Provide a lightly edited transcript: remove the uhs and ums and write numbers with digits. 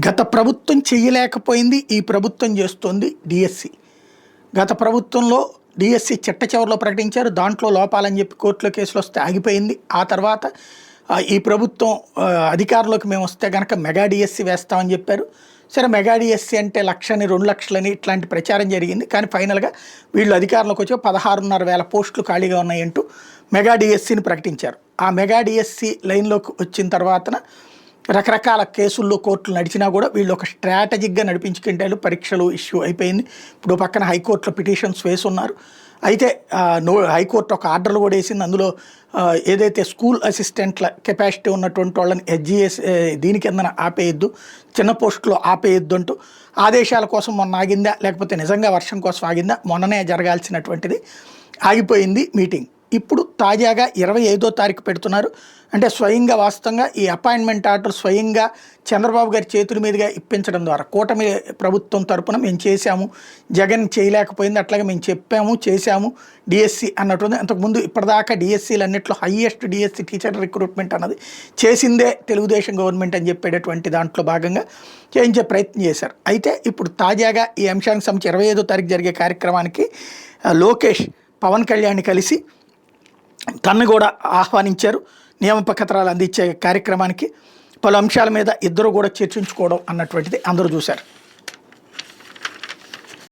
గత ప్రభుత్వం చెయ్యలేకపోయింది ఈ ప్రభుత్వం చేస్తోంది డిఎస్సి. గత ప్రభుత్వంలో డిఎస్సి చిట్ట చివరిలో ప్రకటించారు. దాంట్లో లోపాలని చెప్పి కోర్టులో కేసులు వస్తే ఆగిపోయింది. ఆ తర్వాత ఈ ప్రభుత్వం అధికారంలోకి మేము వస్తే కనుక మెగా డిఎస్సి వేస్తామని చెప్పారు. సరే, మెగా డిఎస్సి అంటే 1,00,000 2,00,000 ఇట్లాంటి ప్రచారం జరిగింది. కానీ ఫైనల్గా వీళ్ళు అధికారంలోకి వచ్చి 16,500 పోస్టులు ఖాళీగా ఉన్నాయంటూ మెగా డిఎస్సిని ప్రకటించారు. ఆ మెగా డిఎస్సి లైన్లోకి వచ్చిన తర్వాతన రకరకాల కేసుల్లో కోర్టులు నడిచినా కూడా వీళ్ళు ఒక స్ట్రాటజిక్గా నడిపించుకుంటారు. పరీక్షలు ఇష్యూ అయిపోయింది. ఇప్పుడు పక్కన హైకోర్టులో పిటిషన్స్ వేసున్నారు. అయితే హైకోర్టు ఒక ఆర్డర్లు కూడా వేసింది. అందులో ఏదైతే స్కూల్ అసిస్టెంట్ల కెపాసిటీ ఉన్నటువంటి వాళ్ళని ఎస్జిఎస్ దీని కిందన ఆపేయద్దు, చిన్న పోస్టులో ఆపేయద్దు అంటూ ఆదేశాల కోసం మొన్న ఆగిందా, లేకపోతే నిజంగా వర్షం కోసం ఆగిందా, మొన్ననే జరగాల్సినటువంటిది ఆగిపోయింది మీటింగ్. ఇప్పుడు తాజాగా 25వ తారీఖు పెడుతున్నారు. అంటే స్వయంగా వాస్తవంగా ఈ అపాయింట్మెంట్ ఆర్డర్ స్వయంగా చంద్రబాబు గారి చేతుల మీదుగా ఇప్పించడం ద్వారా కూటమి ప్రభుత్వం తరపున మేము చేశాము, జగన్ చేయలేకపోయింది, అట్లాగే మేము చెప్పాము చేశాము డిఎస్సి అన్నట్టుంది. అంతకుముందు ఇప్పటిదాకా డిఎస్సీలు అన్నింటిలో హయ్యెస్ట్ డిఎస్సి టీచర్ రిక్రూట్మెంట్ అన్నది చేసిందే తెలుగుదేశం గవర్నమెంట్ అని చెప్పేటటువంటి దాంట్లో భాగంగా చేయించే ప్రయత్నం చేశారు. అయితే ఇప్పుడు తాజాగా ఈ అంశానికి సంబంధించి 25వ తారీఖు జరిగే కార్యక్రమానికి లోకేష్ పవన్ కళ్యాణ్ని కలిసి తన్ను కూడా ఆహ్వానించారు. నియామక పత్రాలు అందించే కార్యక్రమానికి పలు అంశాల మీద ఇద్దరు కూడా చర్చించుకోవడం అన్నటువంటిది అందరూ చూశారు.